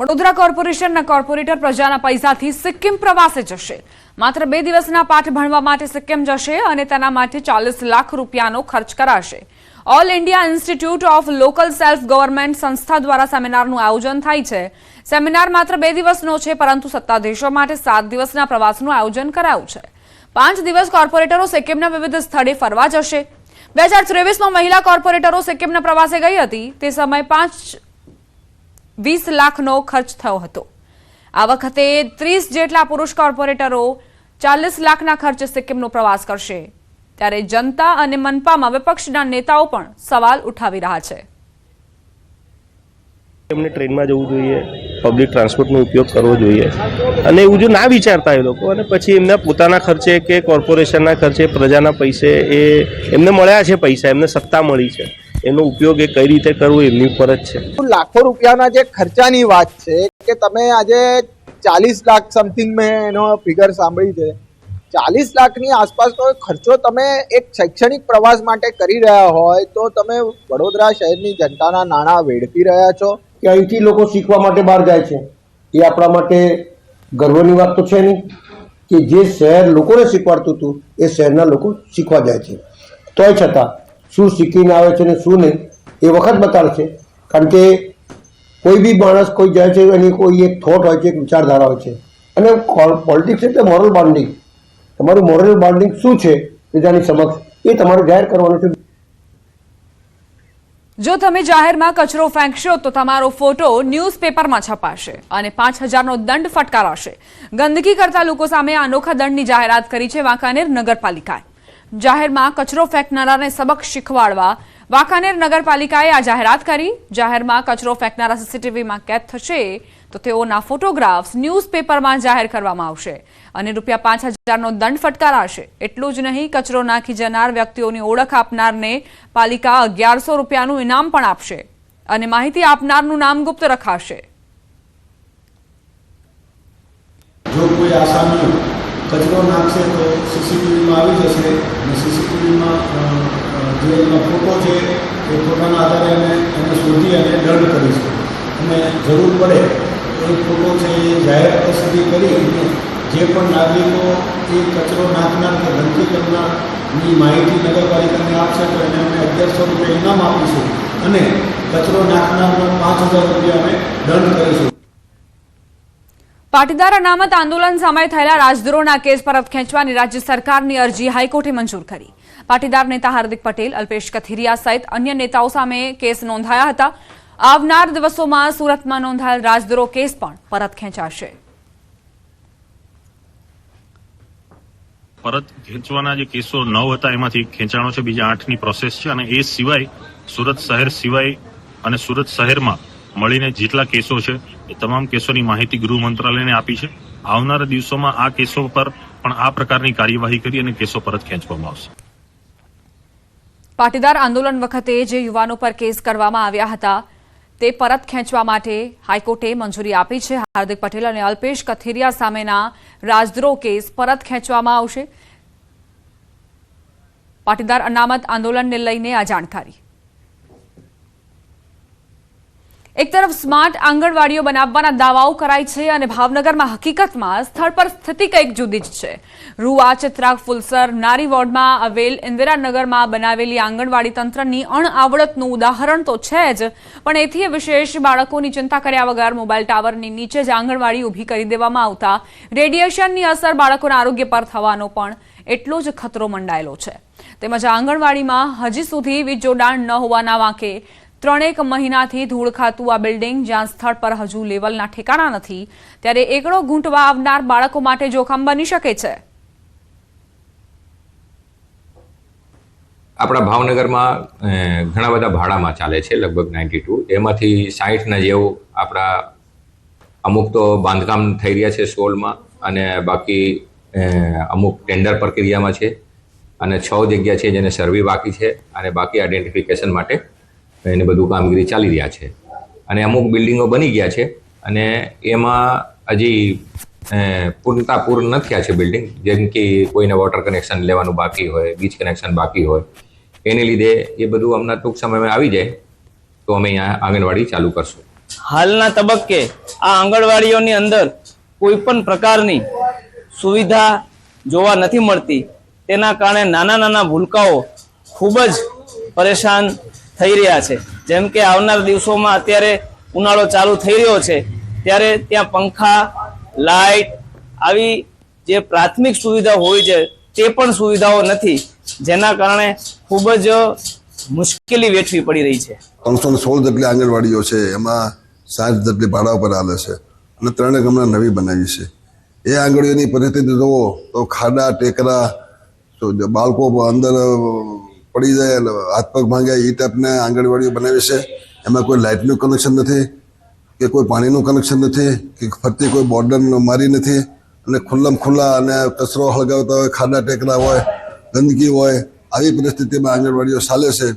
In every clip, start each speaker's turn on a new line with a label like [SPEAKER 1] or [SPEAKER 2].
[SPEAKER 1] વડોદરા કોર્પોરેશનના કોર્પોરેટર પ્રજાના પૈસાથી સિક્કિમ પ્રવાસે જશે। માત્ર 2 દિવસના પાઠ ભણવા માટે સિક્કિમ જશે અને તેના માટે 40 લાખ રૂપિયાનો ખર્ચ કરાશે। All India institute of local self government સંસ્થા દ્વારા સેમિનારનું આયોજન થાય છે। સેમિનાર માત્ર 2 દિવસનો છે, પરંતુ સત્તાધીશો માટે 7 દિવસના પ્રવાસનું આયોજન કરાયું છે। 5 દિવસ કોર્પોરેટરો સિક્કિમના વિવિધ સ્થળે ફરવા જશે। 2023માં મહિલા કોર્પોરેટરો સિક્કિમના પ્રવાસે ગઈ હતી। તે સમયે 20 લાખનો ખર્ચ થયો હતો। આ વખતે 30 જેટલા પુરુષ કોર્પોરેટરો 40 લાખના ખર્ચે સિક્કિમનો પ્રવાસ કરશે। ત્યારે જનતા અને મનપામાં વિપક્ષના નેતાઓ પણ સવાલ ઉઠાવી રહ્યા છે।
[SPEAKER 2] એમને ટ્રેનમાં જવું જોઈએ, પબ્લિક ટ્રાન્સપોર્ટનો ઉપયોગ કરવો જોઈએ અને એવું જો ના વિચારતા એ લોકો અને પછી એમના પોતાના ખર્ચે કે કોર્પોરેશનના ખર્ચે પ્રજાના પૈસે એ એમને મળ્યા છે પૈસા, એમને સત્તા મળી છે, એનો ઉપયોગ એ કઈ રીતે કરવો એમની ઉપર જ છે।
[SPEAKER 3] લાખો રૂપિયાના જે ખર્ચાની વાત છે કે તમે આજે 40 લાખ સમથિંગ મેં એનો ફિગર સાંભળી છે। 40 લાખની આસપાસનો ખર્ચો તમે એક શૈક્ષણિક પ્રવાસ માટે કરી રહ્યા હોય તો તમે વડોદરા શહેરની જનતાના નાણાં વેડફી રહ્યા છો।
[SPEAKER 4] કે અહીંથી લોકો શીખવા માટે બહાર જાય છે, એ આપણા માટે ગર્વની વાત તો છે નહીં કે જે શહેર લોકોને શીખવાડતું હતું એ શહેરના લોકો શીખવા જાય છે। તોય છતાં શું શીખીને આવે છે ને શું નહીં એ વખત બતાડશે, કારણ કે કોઈ બી માણસ કોઈ જાય છે એની કોઈ એક થોટ હોય છે, એક વિચારધારા હોય છે અને પોલિટિક્સ એટલે મોરલ બોન્ડિંગ। તમારું મોરલ બોન્ડિંગ શું છે પ્રજાની સમક્ષ એ તમારે જાહેર કરવાનું છે।
[SPEAKER 1] જો તમે જાહેરમાં કચરો ફેંકશો તો તમારો ફોટો ન્યૂઝપેપરમાં છપાશે અને 5000નો દંડ ફટકારાશે। ગંદકી કરતા લોકો સામે અનોખા દંડની જાહેરાત કરી છે વાંકાનેર નગરપાલિકાએ। જાહેરમાં કચરો ફેંકનારાને સબક શીખવાડવા વાંકાનેર નગરપાલિકાએ આ જાહેરાત કરી। જાહેરમાં કચરો ફેંકનારા સીસીટીવીમાં કેદ થશે તો તેઓના ફોટોગ્રાફ્સ ન્યૂઝપેપરમાં જાહેર કરવામાં આવશે અને ₹5000નો દંડ ફટકારાશે। એટલું જ નહીં, કચરો નાખી જનાર વ્યક્તિઓની ઓળખ આપનારને પાલિકા ₹1100નું ઇનામ પણ આપશે અને માહિતી આપનારનું નામ ગુપ્ત રખાશે।
[SPEAKER 5] જો કોઈ આસામીઓ કચરો નાખશે તો સીસીટીવીમાં આવી જશે અને સીસીટીવીમાં જે એના ફોટો છે એ ફોટાના આધારે એને શોધી અને દંડ કરીશું અને જરૂર પડે એ ફોટો છે એ જાહેર પ્રસિદ્ધિ કરી જે પણ નાગરિકો એ કચરો નાખનાર કે ગંદકી કરનારની માહિતી નગરપાલિકાને આપશે તો એને અમે ₹1100 ઇનામ આપીશું અને કચરો નાખનારનો ₹5000 અમે દંડ કરીશું।
[SPEAKER 1] પાટીદાર અનામત આંદોલન સામે થયેલા રાજદ્રોહના કેસ પરત ખેંચવાની રાજ્ય સરકારની અરજી હાઈકોર્ટે મંજૂર કરી। પાટીદાર નેતા હાર્દિક પટેલ, અલ્પેશ કથિરિયા સહિત અન્ય નેતાઓ સામે કેસ નોંધાયા હતા। આવનાર દિવસોમાં સુરતમાં નોંધાયેલ રાજદ્રોહ કેસ પણ પરત ખેંચાશે।
[SPEAKER 6] પરત ખેંચવાના જે કેસો 9 હતા એમાંથી ખેંચાણો છે, બીજા 8ની પ્રોસેસ છે અને એ સિવાય સુરત શહેર સિવાય અને સુરત શહેરમાં મળીને જેટલા કેસો છે એ તમામ કેસોની માહિતી ગૃહ મંત્રાલયને આપી છે। આવનારા દિવસોમાં આ કેસો પર પણ આ પ્રકારની કાર્યવાહી કરી અને કેસો પરત ખેંચવામાં આવશે।
[SPEAKER 1] પાટીદાર આંદોલન વખતે જે યુવાનો પર કેસ કરવામાં આવ્યા હતા તે પરત ખેંચવા માટે હાઈકોર્ટે મંજૂરી આપી છે। હાર્દિક પટેલ અને અલ્પેશ કથિરિયા સામેના રાજદ્રોહ કેસ પરત ખેંચવામાં આવશે। પાટીદાર અનામત આંદોલનને લઈને આ જાણકારી। એક તરફ સ્માર્ટ આંગણવાડીઓ બનાવવાના દાવાઓ કરાય છે અને ભાવનગરમાં હકીકતમાં સ્થળ પર સ્થિતિ કંઈક જુદી જ છે। રૂવા, ચિત્રાગ, ફુલસર, નારી વોર્ડમાં આવેલ ઇન્દિરાનગરમાં બનાવેલી આંગણવાડી તંત્રની અણઆવડતનું ઉદાહરણ તો છે જ, પણ એથી વિશેષ બાળકોની ચિંતા કર્યા વગર મોબાઈલ ટાવરની નીચે જ આંગણવાડી ઊભી કરી દેવામાં આવતા રેડિયેશનની અસર બાળકોના આરોગ્ય પર થવાનો પણ એટલો જ ખતરો મંડાયેલો છે। તેમજ આંગણવાડીમાં હજી સુધી વીજ જોડાણ ન હોવાના વાંકે 3 મહિનાથી ધૂળ ખાતું આ બિલ્ડિંગ, જ્યાં સ્થળ પર હજુ લેવલના ઠેકાણા નથી, ત્યારે એકડો ઘૂંટવા આવનાર બાળકો માટે જોખમ બની શકે છે।
[SPEAKER 7] આપણા ભાવનગરમાં ઘણા બધા ભાડામાં ચાલે છે, લગભગ 92, એમાંથી 60ના જેવું આપણા અમુક તો બાંધકામ થઈ રહ્યા છે 16માં અને બાકી અમુક ટેન્ડર પ્રક્રિયામાં છે અને 6 જગ્યા છે જેને સર્વે બાકી છે અને બાકી આઈડેન્ટિફિકેશન માટે એને બધું કામગીરી ચાલી રહ્યા છે અને અમુક બિલ્ડિંગો બની ગયા છે અને એમાં હજી પૂર્ણ ન થયા છે બિલ્ડિંગ, જેમ કે કોઈને વોટર કનેક્શન લેવાનું બાકી હોય, વીજ કનેક્શન બાકી હોય, એને લીધે એ બધું હમણાં ટૂંક સમયમાં આવી જાય તો અમે અહીંયા આંગણવાડી ચાલુ કરશું।
[SPEAKER 8] હાલના તબક્કે આ આંગણવાડીઓની અંદર કોઈ પણ પ્રકારની સુવિધા જોવા નથી મળતી. તેના કારણે નાના નાના ભૂલકાઓ ખૂબ જ પરેશાન થઈ રહ્યા છે. જેમ કે આવનાર દિવસોમાં અત્યારે ઉનાળો ચાલુ થઈ રહ્યો છે ત્યારે ત્યાં પંખા, લાઇટ આવી જે પ્રાથમિક સુવિધા હોય છે તે પણ સુવિધાઓ નથી, જેના કારણે ખૂબ જ મુશ્કેલી વેઠવી પડી રહી છે.
[SPEAKER 9] 316 જેટલી આંગણવાડીઓ છે, એમાં 60 જેટલી ભાડા ઉપર હાલે છે અને 3 હમણાં નવી બનાવી છે. એ આંગણવાડીઓની પરિસ્થિતિ જુઓ તો ખાડા ટેકરા, તો બાળકો અંદર પડી જાય, હાથ પગ ભાંગે એ ટાઈપના આંગણવાડીઓ બનાવી છે. એમાં કોઈ લાઇટનું કનેક્શન નથી કે કોઈ પાણીનું કનેક્શન નથી કે ફરતી કોઈ બોર્ડર મારી નથી અને ખુલ્લા અને કચરો હળગાવતા હોય, ખાડા ટેકરા હોય, ગંદકી હોય, આવી પરિસ્થિતિમાં આંગણવાડીઓ ચાલે છે.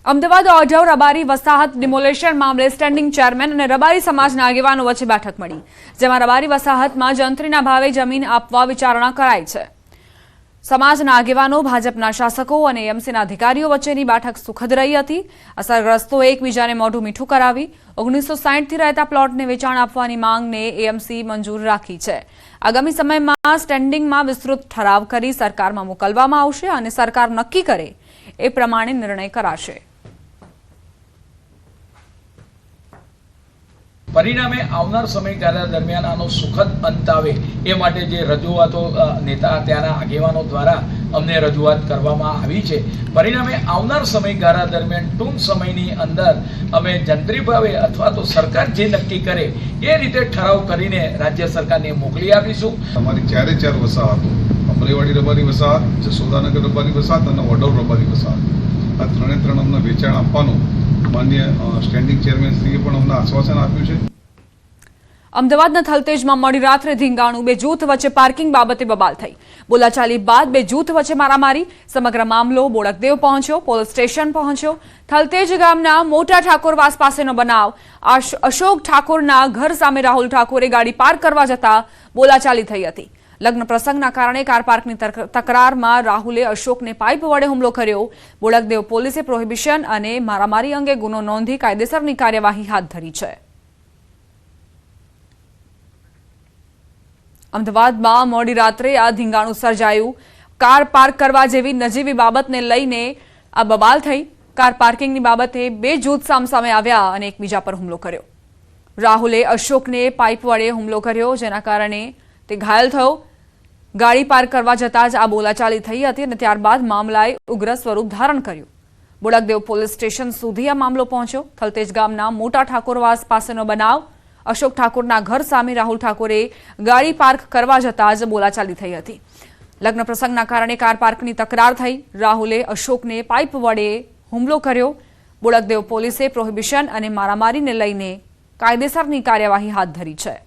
[SPEAKER 1] અમદાવાદ ઓઢવ રબારી વસાહત ડિમોલેશન મામલે સ્ટેન્ડિંગ ચેરમેન અને રબારી સમાજના આગેવાનો વચ્ચે બેઠક મળી, જેમાં રબારી વસાહતમાં જંત્રીના ભાવે જમીન આપવા વિચારણા કરાઈ છે. સમાજના આગેવાનો, ભાજપના શાસકો અને એએમસીના અધિકારીઓ વચ્ચેની બેઠક સુખદ રહી હતી. અસરગ્રસ્તોએ એકબીજાને મોઢું મીઠું કરાવી 1960થી રહેતા પ્લોટને વેચાણ આપવાની માંગને એએમસી મંજૂર રાખી છે. આગામી સમયમાં સ્ટેન્ડિંગમાં વિસ્તૃત ઠરાવ કરી સરકારમાં મોકલવામાં આવશે અને સરકાર નક્કી કરે એ પ્રમાણે નિર્ણય કરાશે.
[SPEAKER 10] પરિણામે આવનાર સમયગાળા દરમિયાન આનો સુખદ અંત આવે એ માટે જે રજૂઆતો નેતા ત્યાંના આગેવાનો દ્વારા અમને રજૂઆત કરવામાં આવી છે. પરિણામે આવનાર સમયગાળા દરમિયાન ટૂંક સમયની અંદર અમે જંત્રી ભાવે અથવા તો સરકાર જે નક્કી કરે એ રીતે ઠરાવ કરીને રાજ્ય સરકારને મોકલી આપીશું.
[SPEAKER 11] અમારી 4 વસાહતો, અમરેવાડી રબારી વસાહત, જસોદાનગર રબારી વસાહત અને ઓઢવ રબારી વસાહત, આ 3 અમને વેચાણ આપવાનું માન્ય સ્ટેન્ડિંગ ચેરમેનશ્રીએ પણ અમને આશ્વાસન આપ્યું છે.
[SPEAKER 1] અમદાવાદના થલતેજમાં મોડી રાત્રે ધીંગાણું, 2 જૂથ વચ્ચે પાર્કિંગ બાબતે બબાલ થઈ. બોલાચાલી બાદ 2 જૂથ વચ્ચે મારામારી. સમગ્ર મામલો બોડકદેવ પહોંચ્યો, પોલીસ સ્ટેશન પહોંચ્યો. થલતેજ ગામના મોટા ઠાકોરવાસ પાસેનો બનાવ. અશોક ઠાકોરના ઘર સામે રાહુલ ઠાકોરે ગાડી પાર્ક કરવા જતા બોલાચાલી થઈ હતી. લગ્ન પ્રસંગના કારણે કાર પાર્કની તકરારમાં રાહુલે અશોકને પાઇપ વડે હુમલો કર્યો. બોડકદેવ પોલીસે પ્રોહિબિશન અને મારામારી અંગે ગુનો નોંધી કાયદેસરની કાર્યવાહી હાથ ધરી છે. અમદાવાદમાં મોડી રાત્રે આ ધીંગાણું સર્જાયું. કાર પાર્ક કરવા જેવી નજીવી બાબતને લઈને આ બબાલ થઈ. કાર પાર્કિંગની બાબતે 2 જૂથ સામસામે આવ્યા અને એકબીજા પર હુમલો કર્યો. રાહુલે અશોકને પાઇપ વડે હુમલો કર્યો, જેના કારણે તે ઘાયલ થયો. ગાડી પાર્ક કરવા જતાં જ આ બોલાચાલી થઈ હતી અને ત્યારબાદ મામલાએ ઉગ્ર સ્વરૂપ ધારણ કર્યું. બોડકદેવ પોલીસ સ્ટેશન સુધી આ મામલો પહોંચ્યો. થલતેજ ગામના મોટા ઠાકોરવાસ પાસેનો બનાવ. અશોક ઠાકોરના ઘર સામે રાહુલ ઠાકોરે ગાડી પાર્ક કરવા જતાં જ બોલાચાલી થઈ હતી. લગ્ન પ્રસંગના કારણે કાર પાર્કની તકરાર થઈ. રાહુલે અશોકને પાઇપ વડે હુમલો કર્યો. બોડકદેવ પોલીસે પ્રોહિબિશન અને મારામારીને લઈને કાયદેસરની કાર્યવાહી હાથ ધરી છે.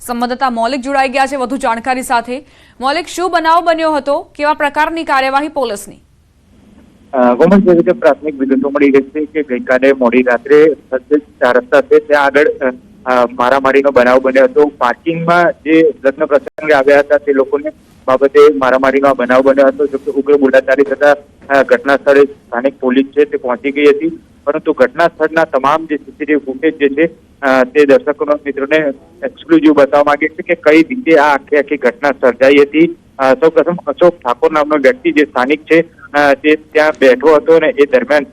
[SPEAKER 1] સંવાદદાતા મૌલિક જોડાઈ ગયા છે વધુ જાણકારી સાથે. મૌલિક, શું બનાવ બન્યો હતો? કેવા પ્રકારની કાર્યવાહી પોલીસની?
[SPEAKER 12] ગોમન જે રીતે પ્રાથમિક વિગતો મળી રહી છે કે ગઈકાલે મોડી રાત્રે 4 રસ્તા છે ત્યાં આગળ મારામારીનો બનાવ બન્યો હતો. પાર્કિંગમાં જે લગ્ન પ્રસંગે આવ્યા હતા તે લોકોને બાબતે મારામારીનો બનાવ બન્યો હતો. જોકે ઉગ્ર બોલાચાલી થતા ઘટના સ્થળે સ્થાનિક પોલીસ છે તે પહોંચી ગઈ હતી, પરંતુ ઘટના સ્થળના તમામ જે સીસીટીવી ફૂટેજ જે છે તે દર્શકો મિત્રોને એક્સક્લુઝિવ બતાવવા માંગે છે કે કઈ રીતે આ આખી ઘટના સર્જાઈ હતી. સૌપ્રથમ અશોક ઠાકોર નામનો વ્યક્તિ જે સ્થાનિક છે તે ત્યાં બેઠો હતો અને એ દરમિયાન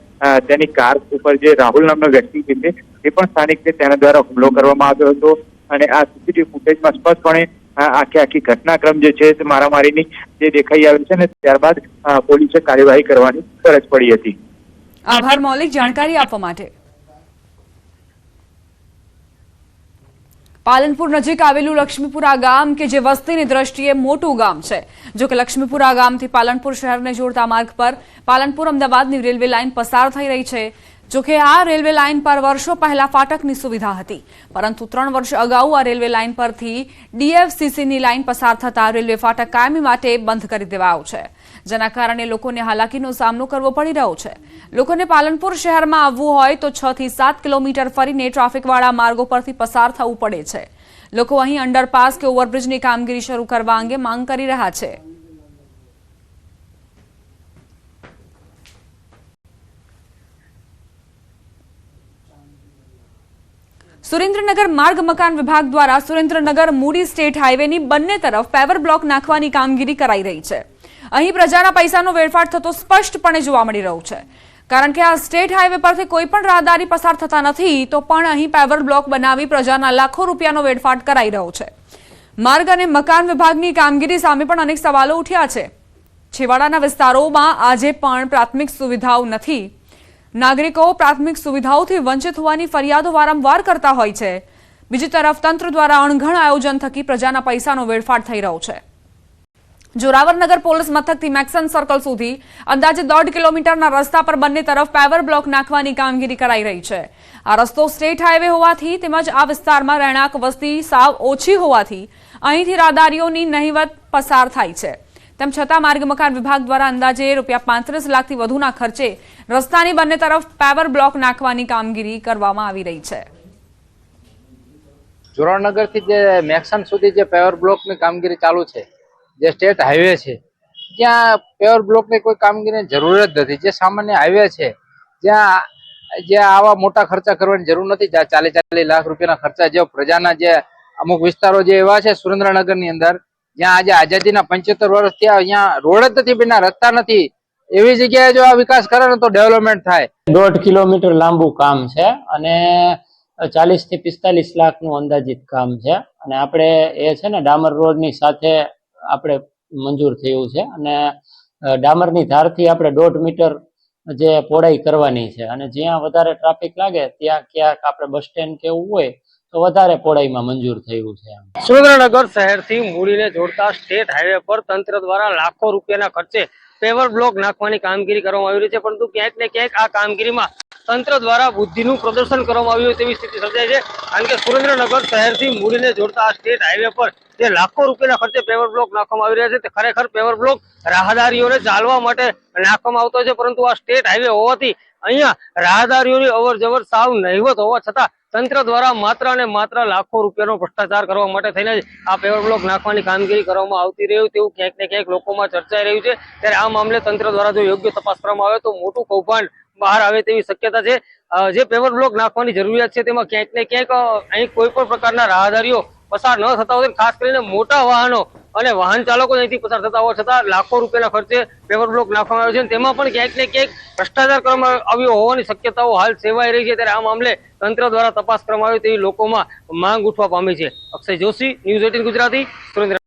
[SPEAKER 12] તેની કાર ઉપર જે રાહુલ નામનો વ્યક્તિ છે તે પણ સ્થાનિક છે તેના દ્વારા હુમલો કરવામાં આવ્યો હતો. અને આ સીસીટીવી ફૂટેજમાં સ્પષ્ટપણે આખી ઘટનાક્રમ જે છે તે મારામારીની જે દેખાઈ આવી છે ને ત્યારબાદ પોલીસે કાર્યવાહી કરવાની ફરજ પડી હતી.
[SPEAKER 1] આભાર મૌલિક, જાણકારી આપવા માટે. પાલનપુર નજીક આવેલું લક્ષ્મીપુરા ગામ કે જે વસ્તીની દ્રષ્ટિએ મોટું ગામ છે. જો કે લક્ષ્મીપુરા ગામથી પાલનપુર શહેરને જોડતા માર્ગ પર પાલનપુર અમદાવાદની રેલવે લાઇન પસાર થઈ રહી છે. જો કે આ રેલવે લાઇન પર વર્ષો પહેલા ફાટકની સુવિધા હતી, પરંતુ 3 વર્ષ અગાઉ આ રેલવે લાઇન પરથી ડીએફસીસીની લાઇન પસાર થતા રેલવે ફાટક કાયમી માટે બંધ કરી દેવાયો છે, જેના કારણે લોકોને હાલાકીનો સામનો કરવો પડી રહ્યો છે. લોકોને પાલનપુર શહેરમાં આવવું હોય તો 6 થી 7 કિલોમીટર ફરીને ટ્રાફિકવાળા માર્ગો પરથી પસાર થવું પડે છે. લોકો અહીં અંડરપાસ કે ઓવરબ્રિજની કામગીરી શરૂ કરવા અંગે માંગ કરી રહ્યા છે. સુરેન્દ્રનગર માર્ગ મકાન વિભાગ દ્વારા સુરેન્દ્રનગર મૂડી સ્ટેટ હાઈવેની બંને તરફ પેવર બ્લોક નાખવાની કામગીરી કરાઈ રહી છે. અહીં પ્રજાના પૈસાનો વેડફાટ થતો સ્પષ્ટપણે જોવા મળી રહ્યું છે. કારણ કે આ સ્ટેટ હાઈવે પરથી કોઈ પણ રાહદારી પસાર થતા નથી, તો પણ અહીં પેવર બ્લોક બનાવી પ્રજાના લાખો રૂપિયાનો વેડફાટ કરાઈ રહ્યો છે. માર્ગ અને મકાન વિભાગની કામગીરી સામે પણ અનેક સવાલો ઉઠ્યા છે. છેવાડાના વિસ્તારોમાં આજે પણ પ્રાથમિક સુવિધાઓ નથી. નાગરિકો પ્રાથમિક સુવિધાઓથી વંચિત હોવાની ફરિયાદો વારંવાર કરતા હોય છે. બીજી તરફ તંત્ર દ્વારા અણઘડ આયોજન થકી પ્રજાના પૈસાનો વેડફાટ થઈ રહ્યો છે. જોરાવરનગર પોલીસ મથકથી મેક્સન સર્કલ સુધી અંદાજે 1.5 કિલોમીટરના રસ્તા પર બંને તરફ પેવર બ્લોક નાખવાની કામગીરી કરાઈ રહી છે. આ રસ્તો સ્ટેટ હાઈવે હોવાથી તેમજ આ વિસ્તારમાં રહેણાંક વસ્તી સાવ ઓછી હોવાથી અહીંથી રાહદારીઓની નહિવત પસાર થાય છે. તેમ છતાં માર્ગ મકાન વિભાગ દ્વારા અંદાજે ₹35 લાખથી વધુના ખર્ચે રસ્તાની બંને તરફ પેવર બ્લોક નાખવાની કામગીરી કરવામાં આવી રહી છે.
[SPEAKER 13] જોરાવરનગરથી જે મેક્સન સુધી જે પેવર બ્લોકની કામગીરી ચાલુ છે, જે સ્ટેટ હાઈવે છે, ત્યાં પેવર બ્લોકની કોઈ કામગીરીની જરૂર જ નથી. જે સામાન્ય હાઈવે છે, જ્યાં આવા મોટા ખર્ચા કરવાની જરૂર નથી. જ્યાં 40 લાખ રૂપિયાના ખર્ચા જે પ્રજાના જે અમુક વિસ્તારો જે એવા છે સુરેન્દ્રનગરની અંદર, જ્યાં આજે આઝાદીના 75 વર્ષ થયા, અહીંયા રોડ જ નથી બન્યા, રસ્તા નથી. એવી જગ્યાએ જો આ વિકાસ કરે ને તો ડેવલપમેન્ટ થાય.
[SPEAKER 8] 1.5 કિલોમીટર લાંબુ કામ છે અને 40 થી 45 લાખનું અંદાજિત કામ છે. અને આપણે એ છે ને ડામર રોડની સાથે આપણે મંજૂર થયું છે અને ડામરની ધારથી આપણે 1.5 મીટર જે પહોળાઈ કરવાની છે. અને જ્યાં વધારે ટ્રાફિક લાગે ત્યાં ક્યાંક આપણે બસ સ્ટેન્ડ કે એવું હોય તો વધારે પહોળાઈમાં મંજૂર થયું છે. સુરેન્દ્રનગર શહેરથી મૂડીને જોડતા સ્ટેટ હાઈવે પર તંત્ર દ્વારા લાખો રૂપિયાના ખર્ચે પેવર બ્લોક નાખવાની કામગીરી કરવામાં આવી રહી છે, પરંતુ ક્યાંક ને ક્યાંક આ કામગીરીમાં તંત્ર દ્વારા બુદ્ધિનું પ્રદર્શન કરવામાં આવ્યું તેવી સ્થિતિ સર્જાય છે. કારણ કે સુરેન્દ્રનગર શહેરથી મૂડીને જોડતા આ સ્ટેટ હાઈવે પર જે લાખો રૂપિયાના ખર્ચે પેવર બ્લોક નાખવામાં આવી રહ્યા છે, તે ખરેખર પેવર બ્લોક રાહદારીઓને ચાલવા માટે નાખવામાં આવતો છે. પરંતુ આ સ્ટેટ હાઈવે હોવાથી અહીંયા રાહદારીઓની અવર જવર સાવ નહિવત હોવા છતાં તંત્ર દ્વારા માત્ર અને માત્ર લાખો રૂપિયાનો ભ્રષ્ટાચાર કરવા માટે થઈને જ આ પેવર બ્લોક નાખવાની કામગીરી કરવામાં આવતી રહ્યું તેવું ક્યાંક ને ક્યાંક લોકોમાં ચર્ચાઈ રહ્યું છે. ત્યારે આ મામલે તંત્ર દ્વારા જો યોગ્ય તપાસ કરવામાં આવે તો મોટું કૌભાંડ બહાર આવે તેવી શક્યતા છે. જે પેવર બ્લોક નાખવાની જરૂરિયાત છે તેમાં ક્યાંક ને ક્યાંક અહીં કોઈ પણ પ્રકારના રાહદારીઓ પસાર ન થતા હોય, ખાસ કરીને મોટા વાહનો અને વાહન ચાલકો અહીંથી પસાર થતા હોવા છતાં લાખો રૂપિયાના ખર્ચે પેવર બ્લોક નાખવામાં આવ્યો છે. તેમાં પણ ક્યાંક ને ક્યાંક ભ્રષ્ટાચાર કરવામાં આવ્યો હોવાની શક્યતાઓ હાલ સેવાઈ રહી છે. ત્યારે આ મામલે તંત્ર દ્વારા તપાસ કરવામાં આવે તેવી લોકોમાં માંગ ઉઠવા પામી છે. અક્ષય જોશી, ન્યૂઝ 18 ગુજરાતી, સુરેન્દ્ર.